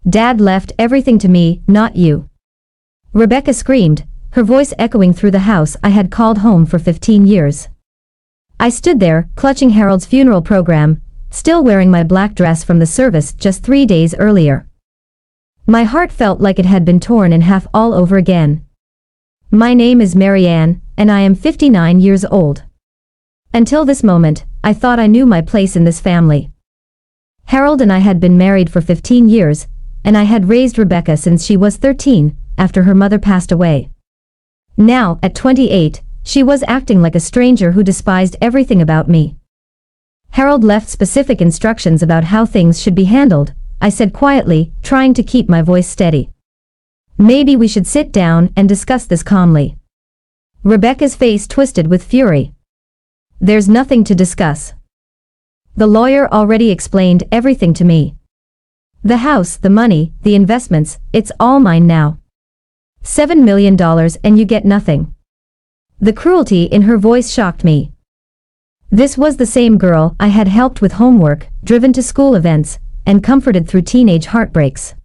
Dad left everything to me, not you. Rebecca screamed, her voice echoing through the house I had called home for 15 years. I stood there, clutching Harold's funeral program, still wearing my black dress from the service just 3 days earlier. My heart felt like it had been torn in half all over again. My name is Marianne, and I am 59 years old. Until this moment, I thought I knew my place in this family. Harold and I had been married for 15 years, and I had raised Rebecca since she was 13, after her mother passed away. Now, at 28, she was acting like a stranger who despised everything about me. Harold left specific instructions about how things should be handled, I said quietly, trying to keep my voice steady. Maybe we should sit down and discuss this calmly. Rebecca's face twisted with fury. There's nothing to discuss. The lawyer already explained everything to me. The house, the money, the investments, it's all mine now. $7 million and you get nothing. The cruelty in her voice shocked me. This was the same girl I had helped with homework, driven to school events, and comforted through teenage heartbreaks.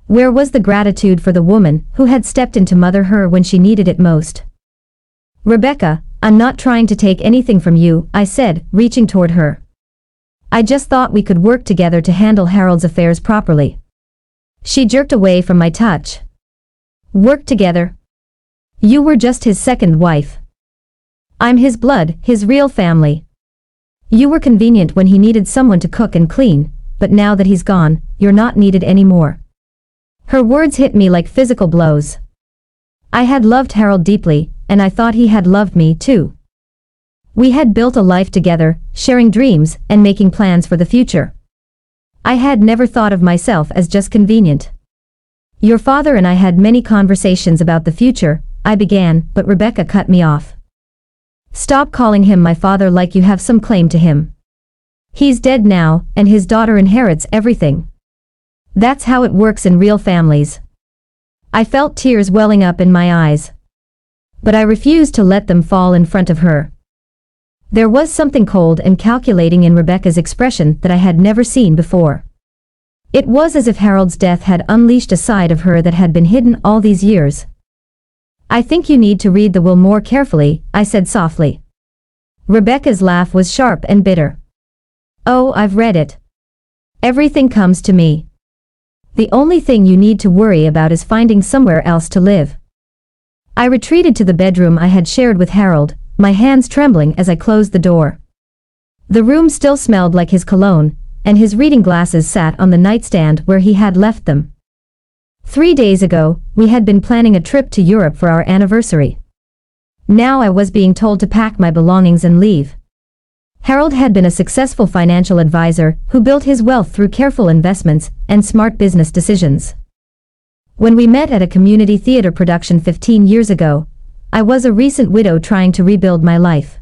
Where was the gratitude for the woman who had stepped in to mother her when she needed it most? Rebecca, I'm not trying to take anything from you, I said, reaching toward her. I just thought we could work together to handle Harold's affairs properly. She jerked away from my touch. Work together? You were just his second wife. I'm his blood, his real family. You were convenient when he needed someone to cook and clean, but now that he's gone, you're not needed anymore. Her words hit me like physical blows. I had loved Harold deeply, and I thought he had loved me too. We had built a life together, sharing dreams and making plans for the future. I had never thought of myself as just convenient. Your father and I had many conversations about the future, I began, but Rebecca cut me off. Stop calling him my father like you have some claim to him. He's dead now, and his daughter inherits everything. That's how it works in real families. I felt tears welling up in my eyes. But I refused to let them fall in front of her. There was something cold and calculating in Rebecca's expression that I had never seen before. It was as if Harold's death had unleashed a side of her that had been hidden all these years. I think you need to read the will more carefully, I said softly. Rebecca's laugh was sharp and bitter. Oh, I've read it. Everything comes to me. The only thing you need to worry about is finding somewhere else to live. I retreated to the bedroom I had shared with Harold, my hands trembling as I closed the door. The room still smelled like his cologne, and his reading glasses sat on the nightstand where he had left them. 3 days ago, we had been planning a trip to Europe for our anniversary. Now I was being told to pack my belongings and leave. Harold had been a successful financial advisor who built his wealth through careful investments and smart business decisions. When we met at a community theater production 15 years ago, I was a recent widow trying to rebuild my life.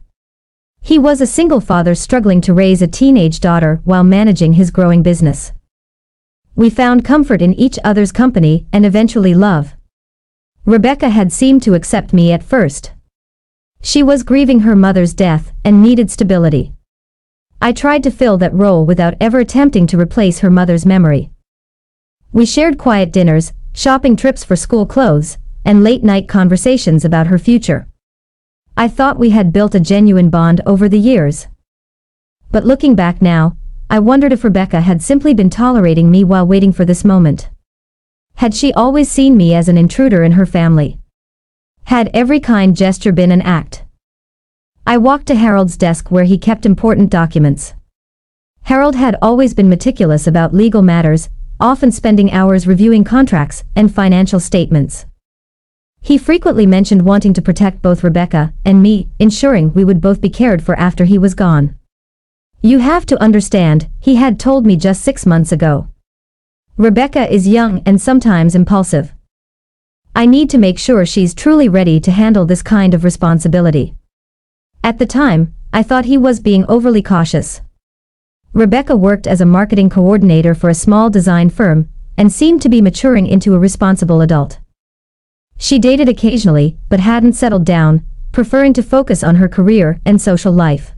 He was a single father struggling to raise a teenage daughter while managing his growing business. We found comfort in each other's company and eventually love. Rebecca had seemed to accept me at first. She was grieving her mother's death and needed stability. I tried to fill that role without ever attempting to replace her mother's memory. We shared quiet dinners, shopping trips for school clothes, and late-night conversations about her future. I thought we had built a genuine bond over the years. But looking back now, I wondered if Rebecca had simply been tolerating me while waiting for this moment. Had she always seen me as an intruder in her family? Had every kind gesture been an act? I walked to Harold's desk where he kept important documents. Harold had always been meticulous about legal matters, often spending hours reviewing contracts and financial statements. He frequently mentioned wanting to protect both Rebecca and me, ensuring we would both be cared for after he was gone. You have to understand, he had told me just 6 months ago. Rebecca is young and sometimes impulsive. I need to make sure she's truly ready to handle this kind of responsibility. At the time, I thought he was being overly cautious. Rebecca worked as a marketing coordinator for a small design firm and seemed to be maturing into a responsible adult. She dated occasionally, but hadn't settled down, preferring to focus on her career and social life.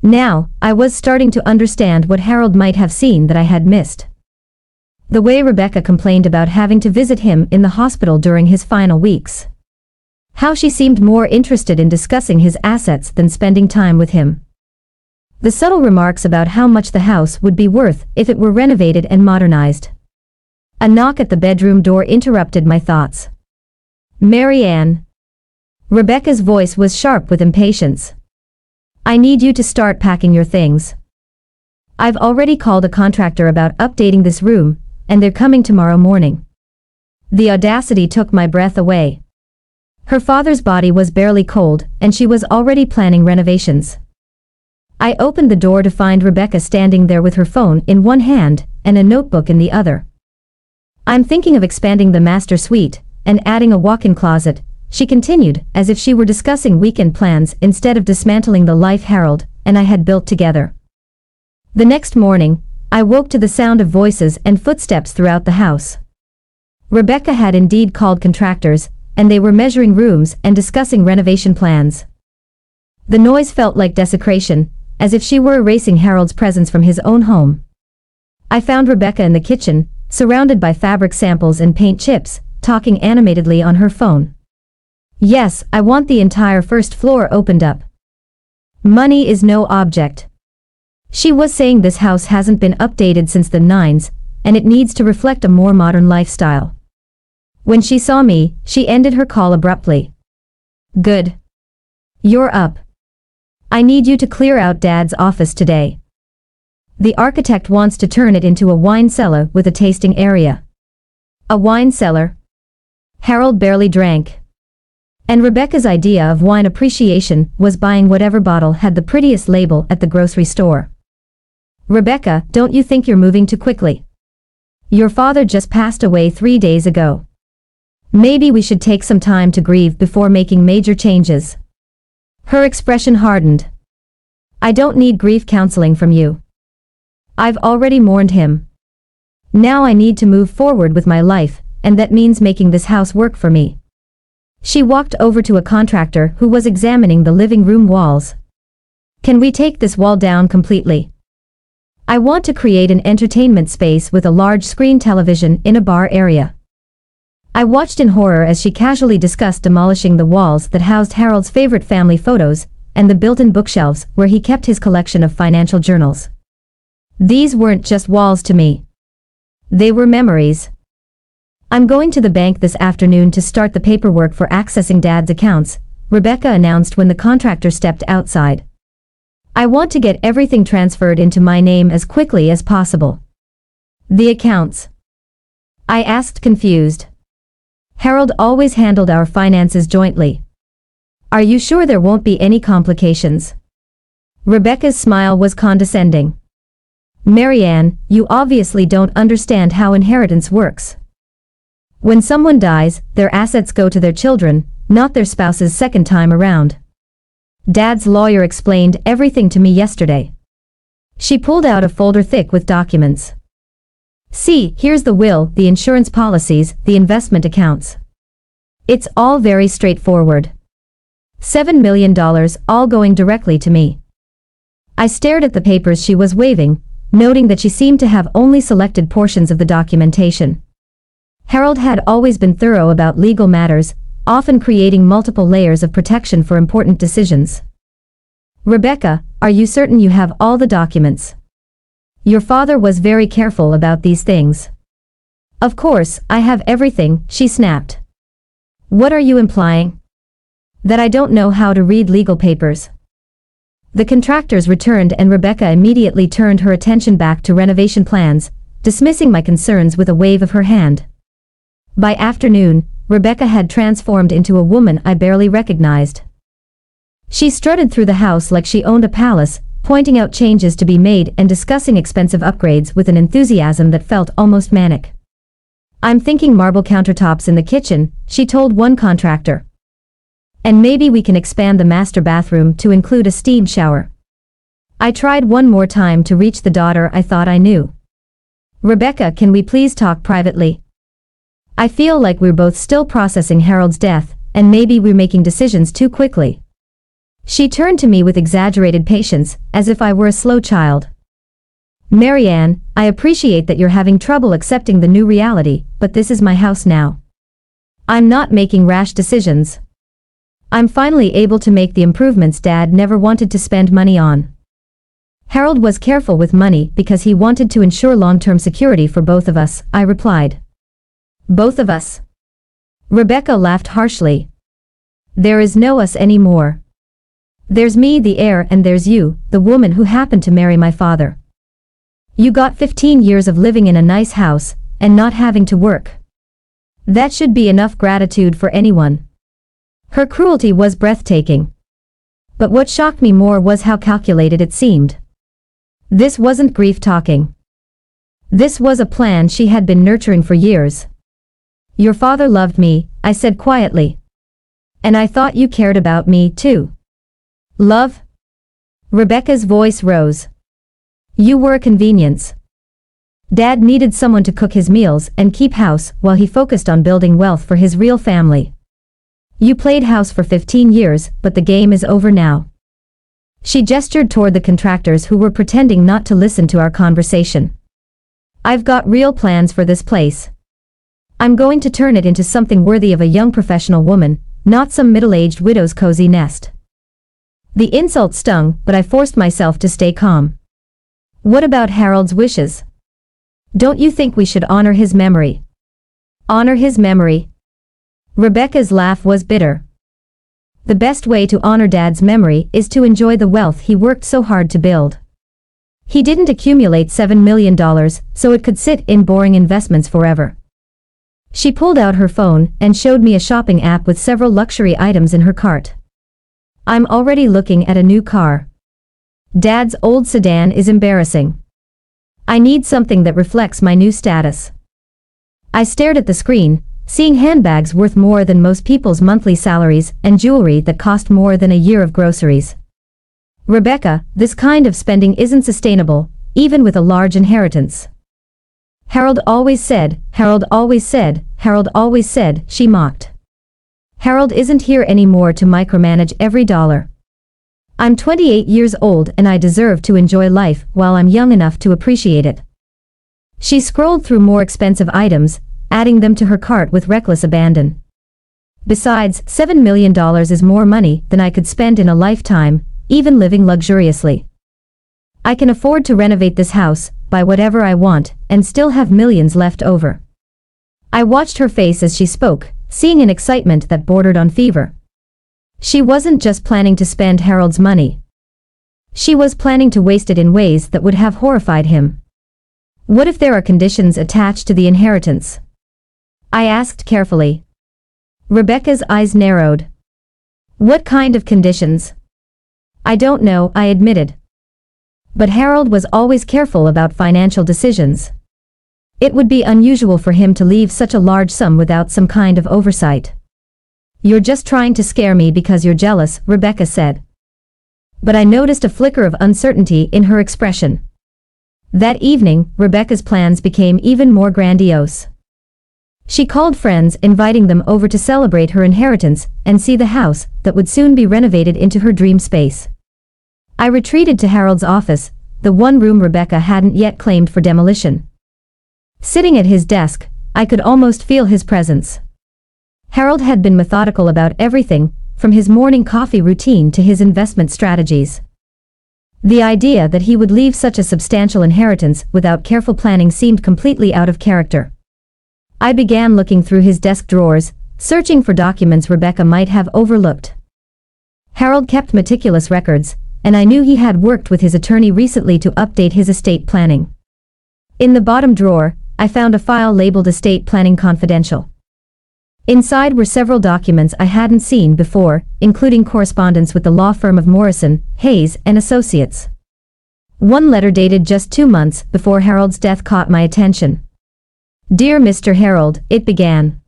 Now, I was starting to understand what Harold might have seen that I had missed. The way Rebecca complained about having to visit him in the hospital during his final weeks. How she seemed more interested in discussing his assets than spending time with him. The subtle remarks about how much the house would be worth if it were renovated and modernized. A knock at the bedroom door interrupted my thoughts. "Mary Ann." Rebecca's voice was sharp with impatience. "I need you to start packing your things. I've already called a contractor about updating this room, and they're coming tomorrow morning." The audacity took my breath away. Her father's body was barely cold, and she was already planning renovations. I opened the door to find Rebecca standing there with her phone in one hand and a notebook in the other. "I'm thinking of expanding the master suite and adding a walk-in closet," she continued, as if she were discussing weekend plans instead of dismantling the life Harold and I had built together. The next morning, I woke to the sound of voices and footsteps throughout the house. Rebecca had indeed called contractors, and they were measuring rooms and discussing renovation plans. The noise felt like desecration, as if she were erasing Harold's presence from his own home. I found Rebecca in the kitchen, surrounded by fabric samples and paint chips, talking animatedly on her phone. "Yes, I want the entire first floor opened up. Money is no object." She was saying this house hasn't been updated since the 90s, and it needs to reflect a more modern lifestyle. When she saw me, she ended her call abruptly. "Good. You're up. I need you to clear out Dad's office today. The architect wants to turn it into a wine cellar with a tasting area." A wine cellar? Harold barely drank. And Rebecca's idea of wine appreciation was buying whatever bottle had the prettiest label at the grocery store. "Rebecca, don't you think you're moving too quickly? Your father just passed away 3 days ago. Maybe we should take some time to grieve before making major changes." Her expression hardened. "I don't need grief counseling from you. I've already mourned him. Now I need to move forward with my life, and that means making this house work for me." She walked over to a contractor who was examining the living room walls. "Can we take this wall down completely? I want to create an entertainment space with a large screen television in a bar area." I watched in horror as she casually discussed demolishing the walls that housed Harold's favorite family photos and the built-in bookshelves where he kept his collection of financial journals. These weren't just walls to me. They were memories. "I'm going to the bank this afternoon to start the paperwork for accessing Dad's accounts," Rebecca announced when the contractor stepped outside. "I want to get everything transferred into my name as quickly as possible." "The accounts?" I asked, confused. "Harold always handled our finances jointly. Are you sure there won't be any complications?" Rebecca's smile was condescending. "Mary Ann, you obviously don't understand how inheritance works. When someone dies, their assets go to their children, not their spouse's second time around. Dad's lawyer explained everything to me yesterday." She pulled out a folder thick with documents. "See, here's the will, the insurance policies, the investment accounts. It's all very straightforward. $7 million, all going directly to me." I stared at the papers she was waving, noting that she seemed to have only selected portions of the documentation. Harold had always been thorough about legal matters, often creating multiple layers of protection for important decisions. "Rebecca, are you certain you have all the documents? Your father was very careful about these things." "Of course, I have everything," she snapped. "What are you implying? That I don't know how to read legal papers?" The contractors returned and Rebecca immediately turned her attention back to renovation plans, dismissing my concerns with a wave of her hand. By afternoon, Rebecca had transformed into a woman I barely recognized. She strutted through the house like she owned a palace, pointing out changes to be made and discussing expensive upgrades with an enthusiasm that felt almost manic. "I'm thinking marble countertops in the kitchen," she told one contractor. "And maybe we can expand the master bathroom to include a steam shower." I tried one more time to reach the daughter I thought I knew. "Rebecca, can we please talk privately? I feel like we're both still processing Harold's death, and maybe we're making decisions too quickly." She turned to me with exaggerated patience, as if I were a slow child. Marianne, I appreciate that you're having trouble accepting the new reality, but this is my house now. I'm not making rash decisions. I'm finally able to make the improvements Dad never wanted to spend money on. Harold was careful with money because he wanted to ensure long-term security for both of us, I replied. Both of us? Rebecca laughed harshly. There is no us anymore. There's me, the heir, and there's you, the woman who happened to marry my father. You got 15 years of living in a nice house, and not having to work. That should be enough gratitude for anyone. Her cruelty was breathtaking. But what shocked me more was how calculated it seemed. This wasn't grief talking. This was a plan she had been nurturing for years. Your father loved me, I said quietly. And I thought you cared about me too. Love? Rebecca's voice rose. You were a convenience. Dad needed someone to cook his meals and keep house while he focused on building wealth for his real family. You played house for 15 years, but the game is over now. She gestured toward the contractors who were pretending not to listen to our conversation. I've got real plans for this place. I'm going to turn it into something worthy of a young professional woman, not some middle-aged widow's cozy nest. The insult stung, but I forced myself to stay calm. What about Harold's wishes? Don't you think we should honor his memory? Honor his memory? Rebecca's laugh was bitter. The best way to honor Dad's memory is to enjoy the wealth he worked so hard to build. He didn't accumulate $7 million so it could sit in boring investments forever. She pulled out her phone and showed me a shopping app with several luxury items in her cart. I'm already looking at a new car. Dad's old sedan is embarrassing. I need something that reflects my new status. I stared at the screen, seeing handbags worth more than most people's monthly salaries and jewelry that cost more than a year of groceries. Rebecca, this kind of spending isn't sustainable, even with a large inheritance. Harold always said, Harold always said, Harold always said, she mocked. Harold isn't here anymore to micromanage every dollar. I'm 28 years old and I deserve to enjoy life while I'm young enough to appreciate it. She scrolled through more expensive items, adding them to her cart with reckless abandon. Besides, $7 million is more money than I could spend in a lifetime, even living luxuriously. I can afford to renovate this house, buy whatever I want, and still have millions left over. I watched her face as she spoke, seeing an excitement that bordered on fever. She wasn't just planning to spend Harold's money. She was planning to waste it in ways that would have horrified him. What if there are conditions attached to the inheritance? I asked carefully. Rebecca's eyes narrowed. What kind of conditions? I don't know, I admitted. But Harold was always careful about financial decisions. It would be unusual for him to leave such a large sum without some kind of oversight. You're just trying to scare me because you're jealous, Rebecca said. But I noticed a flicker of uncertainty in her expression. That evening, Rebecca's plans became even more grandiose. She called friends, inviting them over to celebrate her inheritance and see the house that would soon be renovated into her dream space. I retreated to Harold's office, the one room Rebecca hadn't yet claimed for demolition. Sitting at his desk, I could almost feel his presence. Harold had been methodical about everything, from his morning coffee routine to his investment strategies. The idea that he would leave such a substantial inheritance without careful planning seemed completely out of character. I began looking through his desk drawers, searching for documents Rebecca might have overlooked. Harold kept meticulous records, and I knew he had worked with his attorney recently to update his estate planning. In the bottom drawer, I found a file labeled Estate Planning Confidential. Inside were several documents I hadn't seen before, including correspondence with the law firm of Morrison, Hayes and Associates. One letter dated just 2 months before Harold's death caught my attention. Dear Mr. Harold, it began.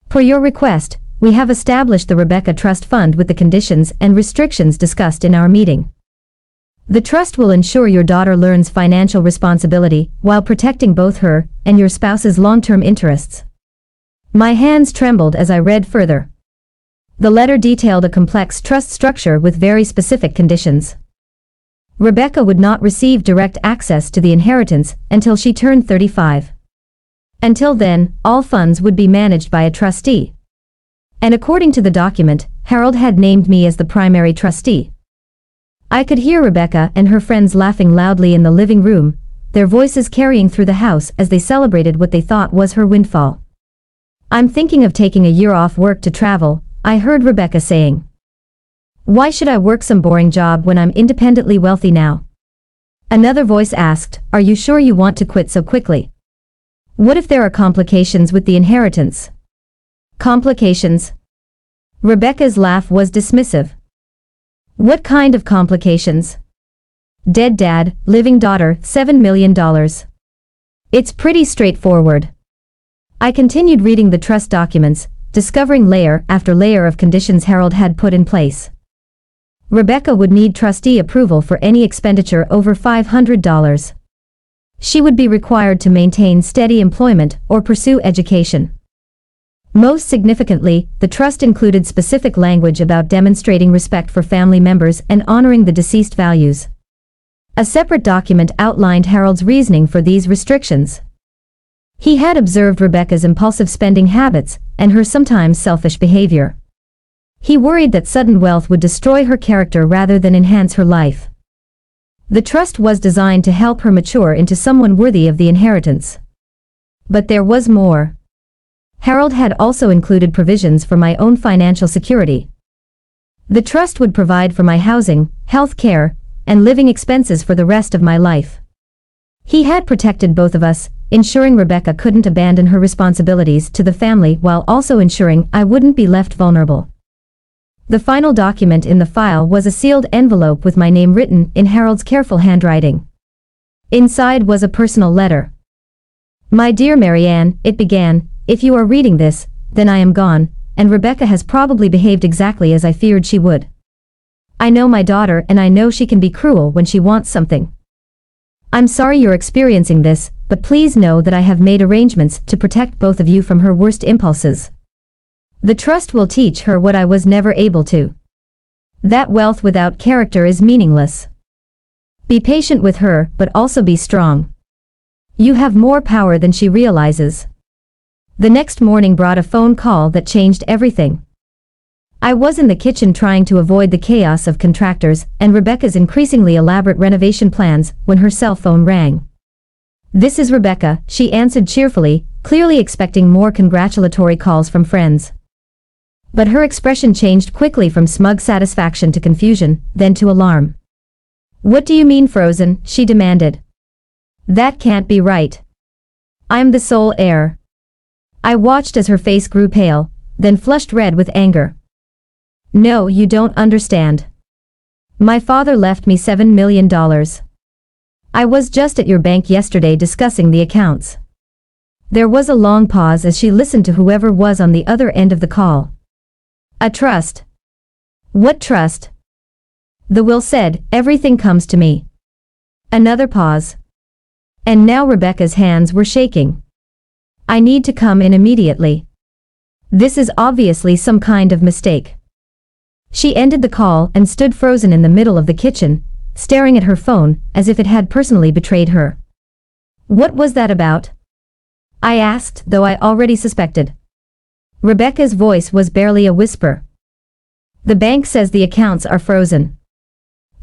Per your request, we have established the Rebecca Trust Fund with the conditions and restrictions discussed in our meeting. The trust will ensure your daughter learns financial responsibility while protecting both her and your spouse's long-term interests. My hands trembled as I read further. The letter detailed a complex trust structure with very specific conditions. Rebecca would not receive direct access to the inheritance until she turned 35. Until then, all funds would be managed by a trustee. And according to the document, Harold had named me as the primary trustee. I could hear Rebecca and her friends laughing loudly in the living room, their voices carrying through the house as they celebrated what they thought was her windfall. "I'm thinking of taking a year off work to travel," I heard Rebecca saying. "Why should I work some boring job when I'm independently wealthy now?" Another voice asked, "Are you sure you want to quit so quickly? What if there are complications with the inheritance?" Complications? Rebecca's laugh was dismissive. "What kind of complications?" "Dead dad, living daughter, $7 million. It's pretty straightforward." I continued reading the trust documents, discovering layer after layer of conditions Harold had put in place. Rebecca would need trustee approval for any expenditure over $500. She would be required to maintain steady employment or pursue education. Most significantly, the trust included specific language about demonstrating respect for family members and honoring the deceased values. A separate document outlined Harold's reasoning for these restrictions. He had observed Rebecca's impulsive spending habits and her sometimes selfish behavior. He worried that sudden wealth would destroy her character rather than enhance her life. The trust was designed to help her mature into someone worthy of the inheritance. But there was more. Harold had also included provisions for my own financial security. The trust would provide for my housing, health care, and living expenses for the rest of my life. He had protected both of us, ensuring Rebecca couldn't abandon her responsibilities to the family while also ensuring I wouldn't be left vulnerable. The final document in the file was a sealed envelope with my name written in Harold's careful handwriting. Inside was a personal letter. "My dear Marianne," it began, "if you are reading this, then I am gone, and Rebecca has probably behaved exactly as I feared she would. I know my daughter and I know she can be cruel when she wants something. I'm sorry you're experiencing this, but please know that I have made arrangements to protect both of you from her worst impulses. The trust will teach her what I was never able to. That wealth without character is meaningless. Be patient with her, but also be strong. You have more power than she realizes." The next morning brought a phone call that changed everything. I was in the kitchen trying to avoid the chaos of contractors and Rebecca's increasingly elaborate renovation plans when her cell phone rang. "This is Rebecca," she answered cheerfully, clearly expecting more congratulatory calls from friends. But her expression changed quickly from smug satisfaction to confusion, then to alarm. "What do you mean frozen?" she demanded. "That can't be right. I'm the sole heir." I watched as her face grew pale, then flushed red with anger. "No, you don't understand. My father left me $7 million. I was just at your bank yesterday discussing the accounts." There was a long pause as she listened to whoever was on the other end of the call. "A trust." "What trust?" "The will said, everything comes to me." Another pause. And now Rebecca's hands were shaking. "I need to come in immediately. This is obviously some kind of mistake." She ended the call and stood frozen in the middle of the kitchen, staring at her phone as if it had personally betrayed her. "What was that about?" I asked, though I already suspected. Rebecca's voice was barely a whisper. "The bank says the accounts are frozen.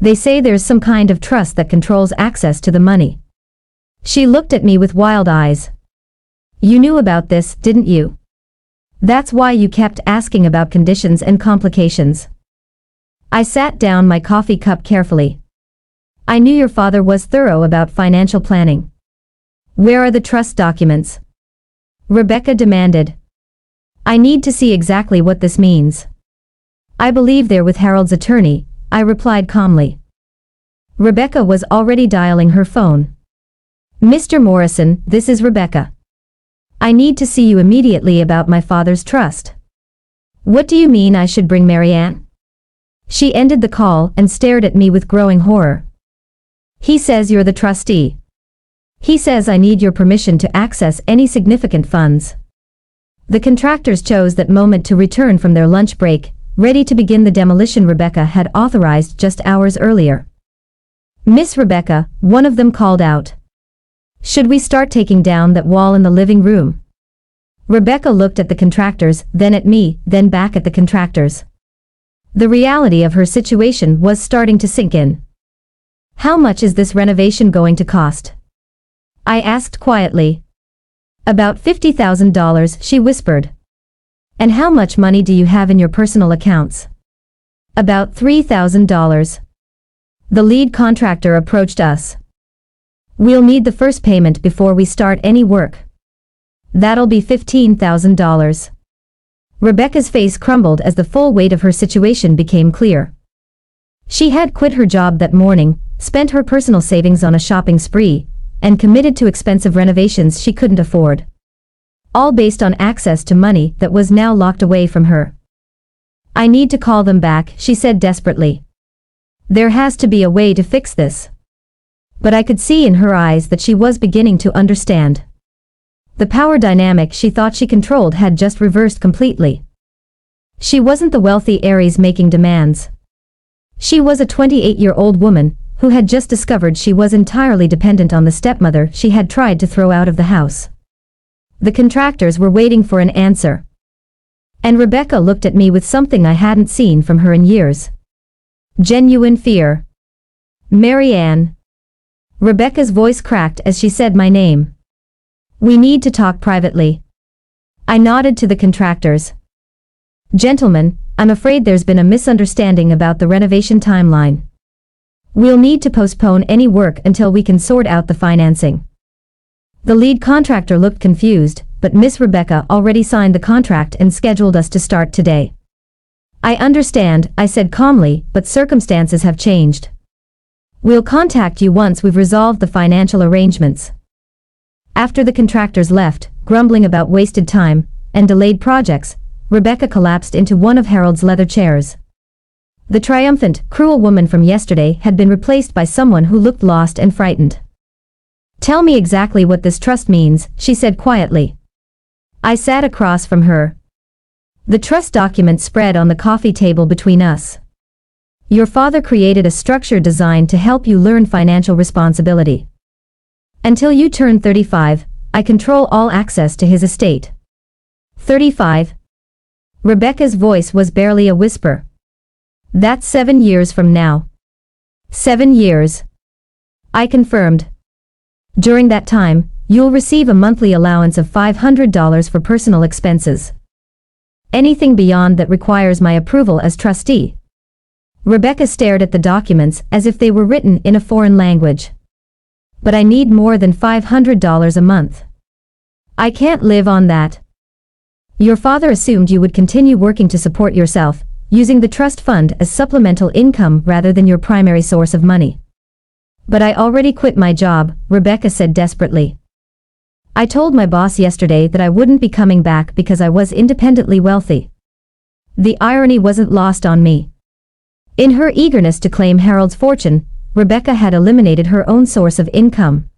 They say there's some kind of trust that controls access to the money." She looked at me with wild eyes. "You knew about this, didn't you? That's why you kept asking about conditions and complications." I sat down my coffee cup carefully. "I knew your father was thorough about financial planning. Where are the trust documents?" Rebecca demanded. "I need to see exactly what this means." "I believe they're with Harold's attorney," I replied calmly. Rebecca was already dialing her phone. "Mr. Morrison, this is Rebecca. I need to see you immediately about my father's trust." "What do you mean I should bring Marianne?" She ended the call and stared at me with growing horror. "He says you're the trustee. He says I need your permission to access any significant funds." The contractors chose that moment to return from their lunch break, ready to begin the demolition Rebecca had authorized just hours earlier. Miss Rebecca, one of them called out. Should we start taking down that wall in the living room? Rebecca looked at the contractors, then at me, then back at the contractors. The reality of her situation was starting to sink in. How much is this renovation going to cost? I asked quietly. About $50,000, she whispered. And how much money do you have in your personal accounts? About $3,000. The lead contractor approached us. We'll need the first payment before we start any work. That'll be $15,000. Rebecca's face crumbled as the full weight of her situation became clear. She had quit her job that morning, spent her personal savings on a shopping spree, and committed to expensive renovations she couldn't afford. All based on access to money that was now locked away from her. I need to call them back, she said desperately. There has to be a way to fix this. But I could see in her eyes that she was beginning to understand. The power dynamic she thought she controlled had just reversed completely. She wasn't the wealthy Aries making demands. She was a 28-year-old woman who had just discovered she was entirely dependent on the stepmother she had tried to throw out of the house. The contractors were waiting for an answer. And Rebecca looked at me with something I hadn't seen from her in years. Genuine fear. Marianne. Rebecca's voice cracked as she said my name. We need to talk privately. I nodded to the contractors. Gentlemen, I'm afraid there's been a misunderstanding about the renovation timeline. We'll need to postpone any work until we can sort out the financing. The lead contractor looked confused, but Miss Rebecca already signed the contract and scheduled us to start today. I understand, I said calmly, but circumstances have changed. We'll contact you once we've resolved the financial arrangements. After the contractors left, grumbling about wasted time and delayed projects, Rebecca collapsed into one of Harold's leather chairs. The triumphant, cruel woman from yesterday had been replaced by someone who looked lost and frightened. Tell me exactly what this trust means, she said quietly. I sat across from her. The trust document spread on the coffee table between us. Your father created a structure designed to help you learn financial responsibility. Until you turn 35, I control all access to his estate. 35? Rebecca's voice was barely a whisper. That's 7 years from now. 7 years. I confirmed. During that time, you'll receive a monthly allowance of $500 for personal expenses. Anything beyond that requires my approval as trustee. Rebecca stared at the documents as if they were written in a foreign language. But I need more than $500 a month. I can't live on that. Your father assumed you would continue working to support yourself, using the trust fund as supplemental income rather than your primary source of money. But I already quit my job, Rebecca said desperately. I told my boss yesterday that I wouldn't be coming back because I was independently wealthy. The irony wasn't lost on me. In her eagerness to claim Harold's fortune, Rebecca had eliminated her own source of income.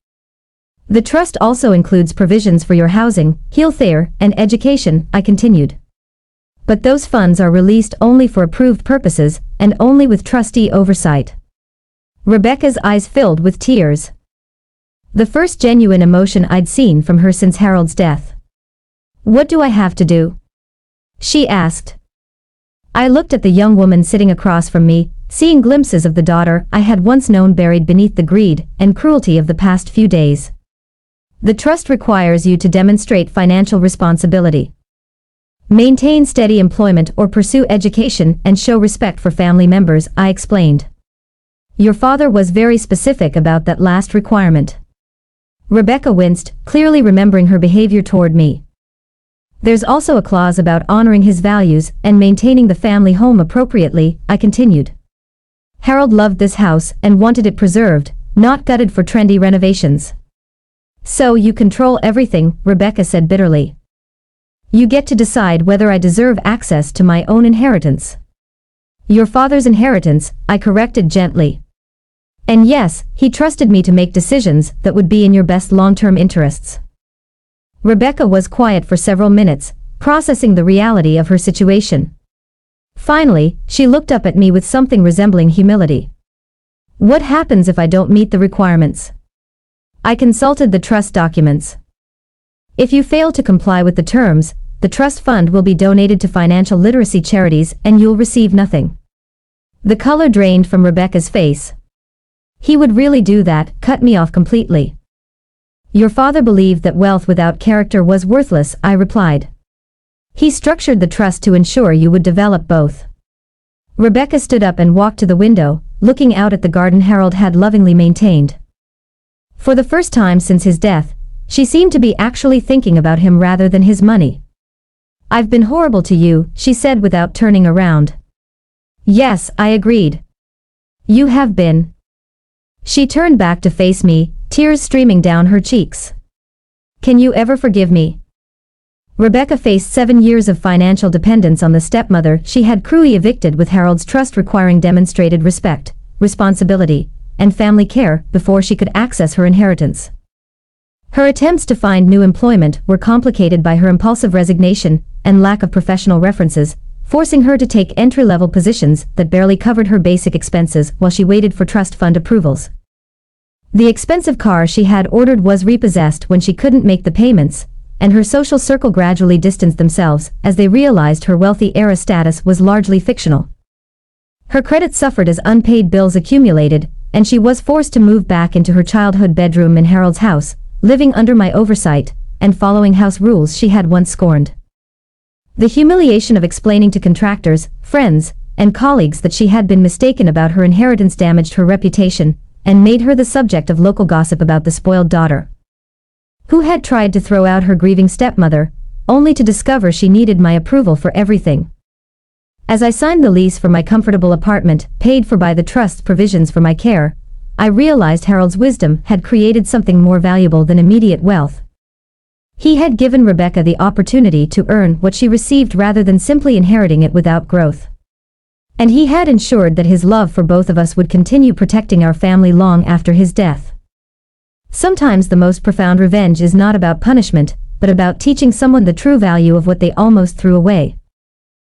The trust also includes provisions for your housing, healthcare, and education, I continued. But those funds are released only for approved purposes and only with trustee oversight. Rebecca's eyes filled with tears. The first genuine emotion I'd seen from her since Harold's death. What do I have to do? She asked. I looked at the young woman sitting across from me, seeing glimpses of the daughter I had once known buried beneath the greed and cruelty of the past few days. The trust requires you to demonstrate financial responsibility. Maintain steady employment or pursue education and show respect for family members, I explained. Your father was very specific about that last requirement. Rebecca winced, clearly remembering her behavior toward me. There's also a clause about honoring his values and maintaining the family home appropriately, I continued. Harold loved this house and wanted it preserved, not gutted for trendy renovations. So you control everything, Rebecca said bitterly. You get to decide whether I deserve access to my own inheritance. Your father's inheritance, I corrected gently. And yes, he trusted me to make decisions that would be in your best long-term interests. Rebecca was quiet for several minutes, processing the reality of her situation. Finally, she looked up at me with something resembling humility. What happens if I don't meet the requirements? I consulted the trust documents. If you fail to comply with the terms, the trust fund will be donated to financial literacy charities and you'll receive nothing. The color drained from Rebecca's face. He would really do that, cut me off completely. Your father believed that wealth without character was worthless, I replied. He structured the trust to ensure you would develop both. Rebecca stood up and walked to the window, looking out at the garden Harold had lovingly maintained. For the first time since his death, she seemed to be actually thinking about him rather than his money. I've been horrible to you, she said without turning around. Yes, I agreed. You have been. She turned back to face me, tears streaming down her cheeks. Can you ever forgive me? Rebecca faced 7 years of financial dependence on the stepmother she had cruelly evicted, with Harold's trust requiring demonstrated respect, responsibility, and family care before she could access her inheritance. Her attempts to find new employment were complicated by her impulsive resignation and lack of professional references, forcing her to take entry-level positions that barely covered her basic expenses while she waited for trust fund approvals. The expensive car she had ordered was repossessed when she couldn't make the payments, and her social circle gradually distanced themselves as they realized her wealthy heiress status was largely fictional. Her credit suffered as unpaid bills accumulated, and she was forced to move back into her childhood bedroom in Harold's house, living under my oversight and following house rules she had once scorned. The humiliation of explaining to contractors, friends, and colleagues that she had been mistaken about her inheritance damaged her reputation and made her the subject of local gossip about the spoiled daughter, who had tried to throw out her grieving stepmother, only to discover she needed my approval for everything. As I signed the lease for my comfortable apartment, paid for by the trust's provisions for my care, I realized Harold's wisdom had created something more valuable than immediate wealth. He had given Rebecca the opportunity to earn what she received rather than simply inheriting it without growth. And he had ensured that his love for both of us would continue protecting our family long after his death. Sometimes the most profound revenge is not about punishment, but about teaching someone the true value of what they almost threw away.